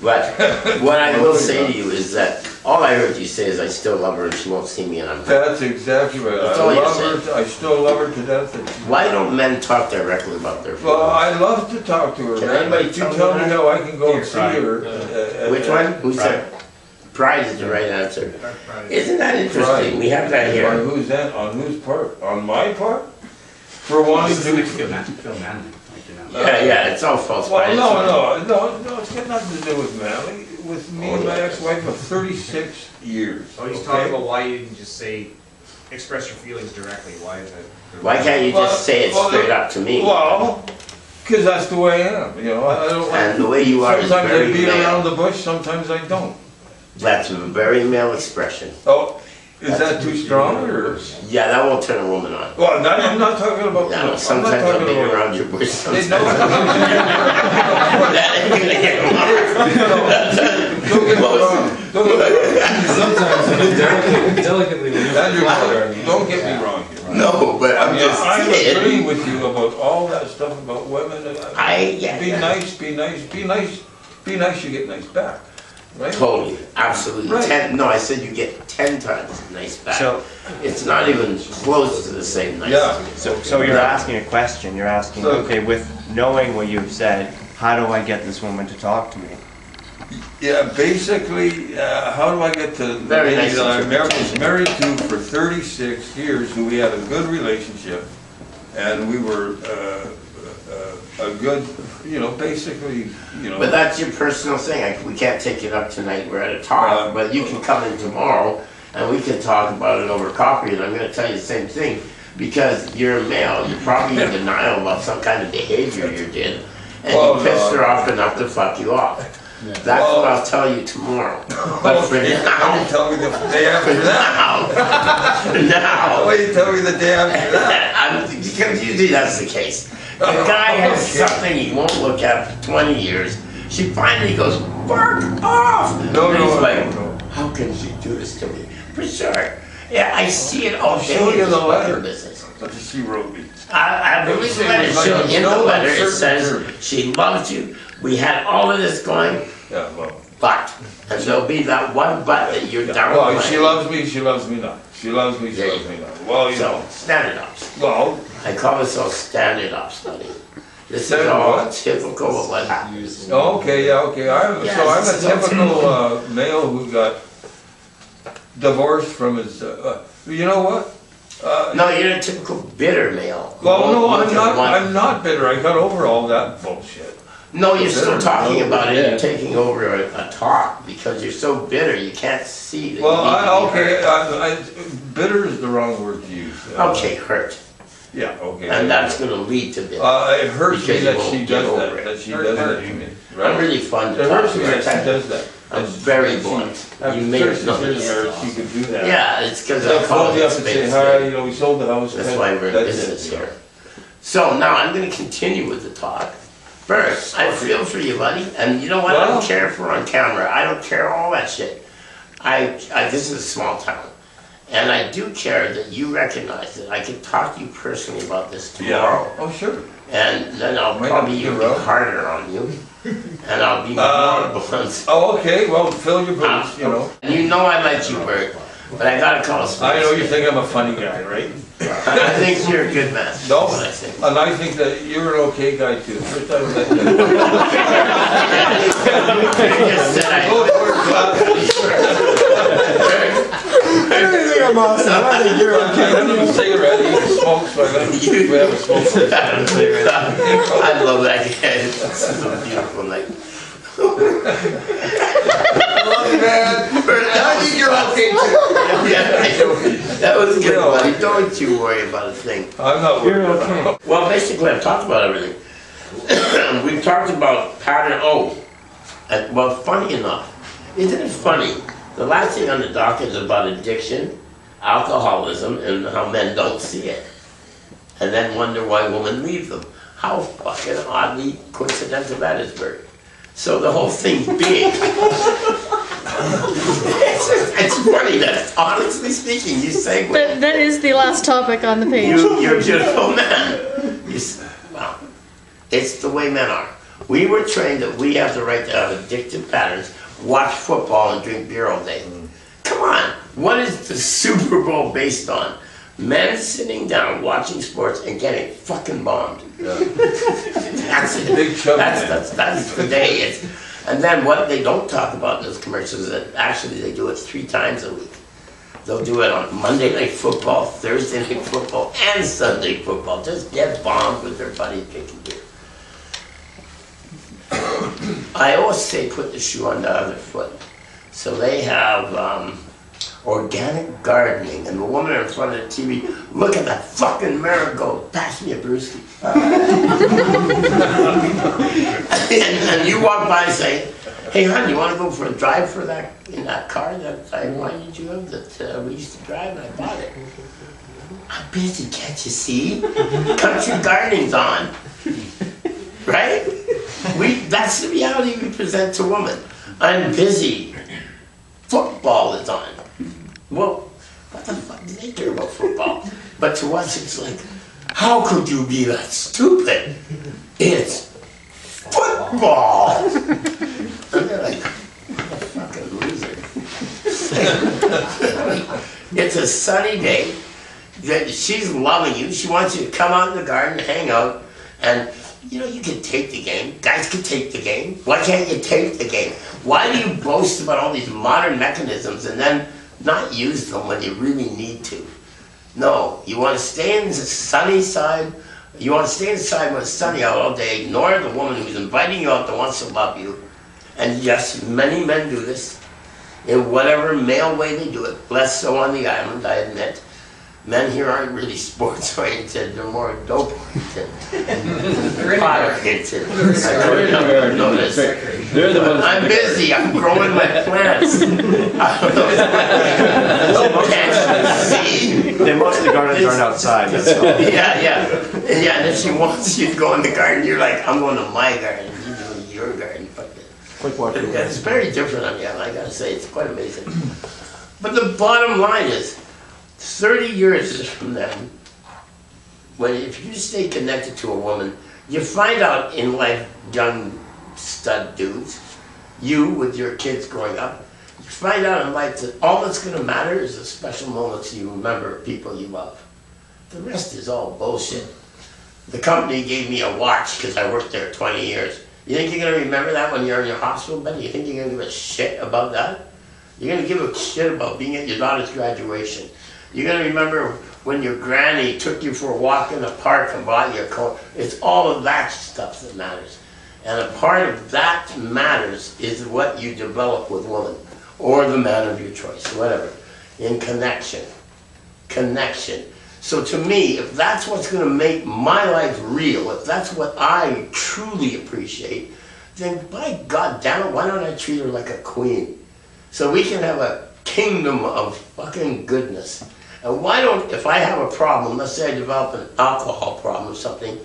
But what I will say to you is that all I heard you say is I still love her and she won't see me and I'm hurt. That's exactly right. That's I all you're love saying. her. I still love her to death. Why don't men talk directly about their feelings? Well, I love to talk to her. Can man. anybody If you tell tell me me that? how I can go and see Pride. her. Which one? Who said? Pride is the right answer. Isn't that interesting? Pride. We have that On here. whose end? On whose part? On my part? For wanting to. Feel manly, like, you know. Yeah, it's all false pride. Well, no, it's got nothing to do with Manly. With me and my ex-wife of 36 years. Oh, he's okay? talking about why you didn't just say, express your feelings directly. Why is that? Why can't you just say it straight up to me? Well, because that's the way I am, you know. I don't like. And the way you are is Sometimes I very beat around male. the bush, sometimes I don't. That's a very male expression. Oh, is that too strong or? Yeah, that won't turn a woman on. Well, I'm not talking about. Yeah, I'm not sometimes I'll talking beat about. around your bush. They Sometimes. know. That ain't gonna get him off. Don't get me wrong. Don't get me wrong. Sometimes, delicately Andrew, maneuver. don't get me wrong here. No, but I'm just I'm saying. agreeing with you about all that stuff about women. Yeah. Be nice, be nice, be nice, be nice. You get nice back, right? Totally, absolutely. Right. No, I said you get 10 times nice back. So- It's not even close to the same nice. Yeah. So you're asking a question, you're asking, So- okay, with knowing what you've said, how do I get this woman to talk to me? Yeah, basically, how do I get to the Very lady nice that I was interpretation. married to for 36 years, who we had a good relationship, and we were a good, you know, basically, you know. But that's your personal thing. We can't take it up tonight. We're at a talk. But you can come in tomorrow and we can talk about it over coffee. And I'm going to tell you the same thing. Because you're a male, you're probably in denial about some kind of behavior you did. And Well, you pissed no. her off enough to fuck you off. That's Well- what I'll tell you tomorrow. But for Why do you now, tell me the day after that? now, Why do you tell me the day after that? because usually that's the case. The guy has something he won't look at for 20 years. She finally goes, fuck off! No, and he's no, like, no. how can she do this to me? For sure. Yeah, I see it all day. Show you in the this letter. fucking business. But she wrote me. I believe the letter. In the letter it says she loves you. We had all of this going, Yeah, well. but. And there'll be that one but that you're down Well, she loves me not. She loves me, she There you loves me not. Well, you know. So, standard ups. Well, I call this all standard ups, buddy. This is Standard all what? typical of what happens. okay, yeah, okay. I'm Yes, a this is all typical male who got divorced from his. You know what? No, you're a typical bitter male. Well, no, Look I'm at not. one- I'm not bitter. I got over all that bullshit. No, you're still bitter. talking about it. Yeah. You're taking over a talk because you're so bitter. You can't see that. Well, you need to be okay. hurt. Bitter is the wrong word to use. Okay, hurt, Yeah. Okay. and that's going to lead to bitter. It hurts Because me you that won't she get does over that. it. That she does that to me. I'm Right. really fun to It talk hurts to. me that aren't I? she does that. I'm That very she- blunt. After You may 36 know years of this. marriage, she could do that. Yeah, it's because I They'll call phone you it up and say, space. hi, you know, we sold the house. That's why we're in That's business it. here. So now I'm going to continue with the talk. First, I feel for you, buddy. And you know what? I Well- don't care if we're on camera. I don't care all that shit. This is a small town. And I do care that you recognize that I can talk to you personally about this tomorrow. Oh, sure. And then I'll Might probably not be even be around. harder on you. And I'll be more blunt. Oh, okay, well, fill your boots, you know. And you know I like you, Bert. But I gotta call a spade. I know you think I'm a funny guy, right? I think you're a good man. No, That's what I think. and I think that you're an okay guy too. First time that you. You just said I. I don't think I'm awesome, I think you're I don't even cigarette, he smokes, so I got, we have a smoke. I love that guy. This is a beautiful night. I love you, man. I think you're okay too. Yeah, I know. That was good, buddy. Don't you worry about a thing. I'm not worried. You're okay. Well, basically, I've talked about everything. We've talked about pattern O. Well, funny enough, isn't it funny? The last thing on the docket is about addiction, alcoholism, and how men don't see it. And then wonder why women leave them. How fucking oddly coincidental that is, Bert. So the whole thing's big. It's funny that, honestly speaking, you say, That is the last topic on the page. you're a beautiful man. Well, it's the way men are. We were trained that we have the right to have addictive patterns, watch football and drink beer all day. Come on, what is the Super Bowl based on? Men sitting down watching sports and getting fucking bombed. Yeah. That's it. Big chubby That's the day. And then what they don't talk about in those commercials is that actually they do it 3 times a week. They'll do it on Monday Night Football, Thursday Night Football, and Sunday Football. Just get bombed with their buddies drinking beer. I always say put the shoe on the other foot. So they have organic gardening, and the woman in front of the TV, look at that fucking marigold, pass me a brewski. and you walk by and say, hey hon, you want to go for a drive for that in that car that I reminded you of that we used to drive and I bought it? I'm busy, can't you see? Country gardening's on. Right? That's the reality we present to women. I'm busy. Football is on. Well, what the fuck do they care about football? But to us it's like, how could you be that stupid? It's football! And they're like, what a fucking loser. It's a sunny day. She's loving you. She wants you to come out in the garden, hang out, and you know, you can take the game. Guys can take the game. Why can't you take the game? Why do you boast about all these modern mechanisms and then not use them when you really need to? No, you want to stay in the sunny side. You want to stay inside when it's sunny out all day. Ignore the woman who's inviting you out that wants to love you. And yes, many men do this in whatever male way they do it. Less so on the island, I admit. Men here aren't really sports oriented, they're more dope oriented. Pot oriented. I notice. They're the ones. I'm busy, I'm growing my plants. I don't know. Can't you see? They most of the gardens aren't outside, that's all. Yeah, and if she wants you to go in the garden, you're like, I'm going to my garden, you go to your garden. Quick walk. It's very different on you, I gotta say, it's quite amazing. But the bottom line is, 30 years from then, if you stay connected to a woman, you find out in life, young stud dudes, you with your kids growing up, you find out in life that all that's going to matter is the special moments you remember people you love. The rest is all bullshit. The company gave me a watch because I worked there 20 years. You think you're going to remember that when you're in your hospital bed? You think you're going to give a shit about that? You're going to give a shit about being at your daughter's graduation. You're going to remember when your granny took you for a walk in the park and bought you a coat. It's all of that stuff that matters. And a part of that matters is what you develop with women or the man of your choice, whatever, in connection. Connection. So to me, if that's what's going to make my life real, if that's what I truly appreciate, then by God damn it, why don't I treat her like a queen? So we can have a kingdom of fucking goodness. And why don't, if I have a problem, let's say I develop an alcohol problem or something,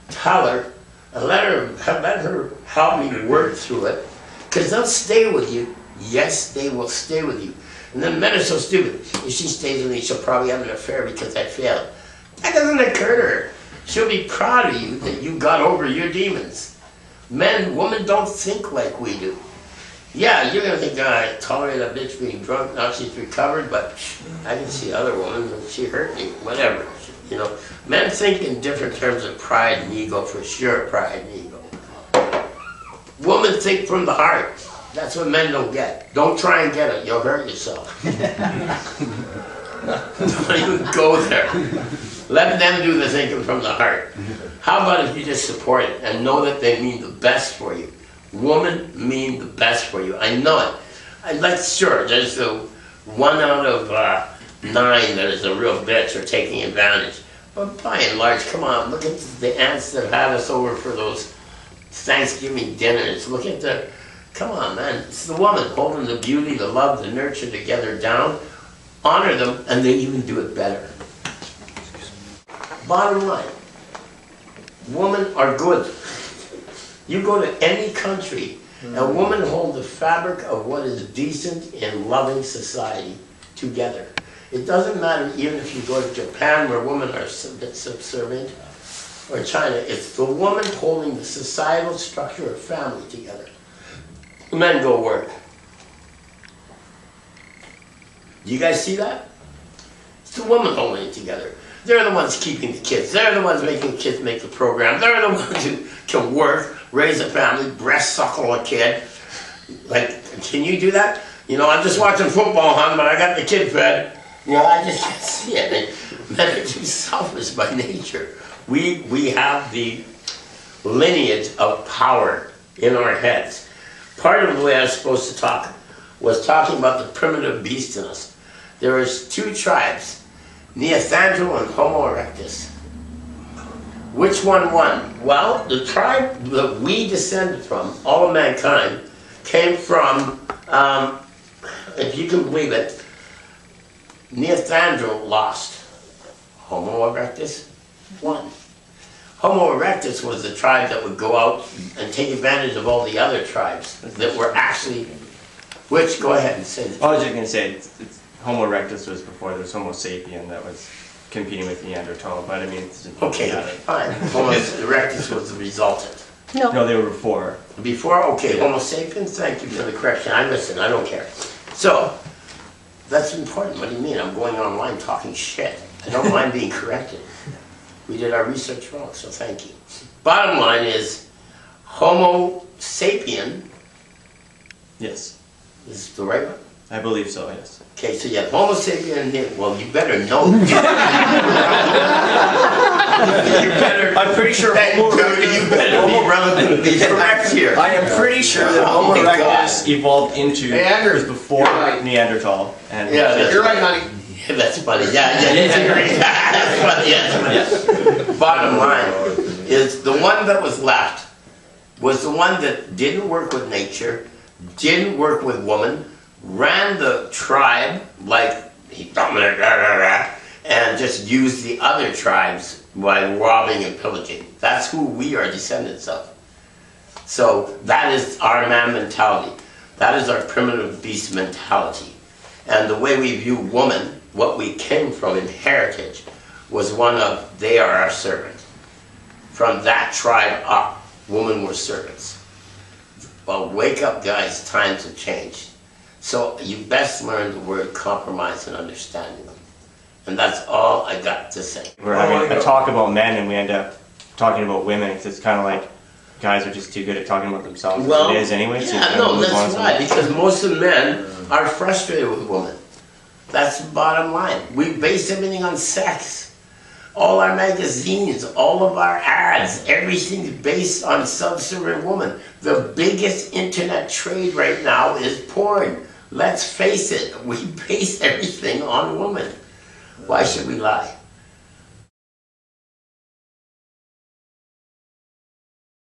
tell her and let her help me work through it, because they'll stay with you. Yes, they will stay with you. And then men are so stupid. If she stays with me, she'll probably have an affair because I failed. That doesn't occur to her. She'll be proud of you that you got over your demons. Women don't think like we do. Yeah, you're going to think, I tolerate a bitch being drunk, now she's recovered, but I can see other women, and she hurt me, whatever. You know, men think in different terms of pride and ego, for sure, pride and ego. Women think from the heart. That's what men don't get. Don't try and get it, you'll hurt yourself. Don't even go there. Let them do the thinking from the heart. How about if you just support it and know that they mean the best for you? Women mean the best for you. I know it. Sure, there's the 1 out of 9 that is a real bitch or taking advantage. But by and large, come on, look at the aunts that had us over for those Thanksgiving dinners. Look at come on, man. It's the woman holding the beauty, the love, the nurture together down. Honor them, and they even do it better. Bottom line, women are good. You go to any country, and women hold the fabric of what is decent and loving society together. It doesn't matter even if you go to Japan where women are a bit subservient, or China, it's the woman holding the societal structure of family together. The men go work. Do you guys see that? It's the woman holding it together. They're the ones keeping the kids. They're the ones making the kids make the program. They're the ones who can work, raise a family, breast suckle a kid. Like, can you do that? You know, I'm just watching football, hon, but I got the kid fed. You know, I just can't see it. Men are too selfish by nature. We have the lineage of power in our heads. Part of the way I was supposed to talk was talking about the primitive beast in us. There is two tribes, Neanderthal and Homo erectus. Which one won? Well, the tribe that we descended from, all of mankind, came from, if you can believe it, Neanderthal lost. Homo erectus won. Homo erectus was the tribe that would go out and take advantage of all the other tribes that were actually, which, go ahead and say it. I was just going to say, Homo erectus was before there was Homo sapien that was competing with Neanderthal, but I mean, it's Okay, fine. Homo erectus was the resultant. No. No, they were before. Before, okay, Homo sapiens, thank you for the correction. I listen, I don't care. So, that's important. What do you mean? I'm going online talking shit. I don't mind being corrected. We did our research wrong, so thank you. Bottom line is, Homo sapien Yes. is the right one. I believe so, yes. Okay, so you have Homo sapien here. Well, you better know. You better. I'm pretty sure Homo You erectus. better be relatively correct here. I am pretty sure that Oh Homo my erectus evolved into. Hey, Andrew, was before you're right. Neanderthal. And Yeah, that's you're right, honey. Yeah, that's funny. Yeah, that's funny. Yeah. Bottom line is the one that was left was the one that didn't work with nature, didn't work with woman, ran the tribe like he and just used the other tribes by robbing and pillaging. That's who we are descendants of. So that is our man mentality. That is our primitive beast mentality. And the way we view woman, what we came from in heritage, was one of, they are our servant. From that tribe up, women were servants. Well, wake up, guys, times have changed. So you best learn the word compromise and understanding them. And that's all I got to say. We're having a talk about men and we end up talking about women because it's kind of like guys are just too good at talking about themselves. Well, it is anyway. So yeah, no, that's why, because most of the men are frustrated with women. That's the bottom line. We base everything on sex. All our magazines, all of our ads, everything's based on subservient woman. The biggest internet trade right now is porn. Let's face it, we base everything on women. Why should we lie?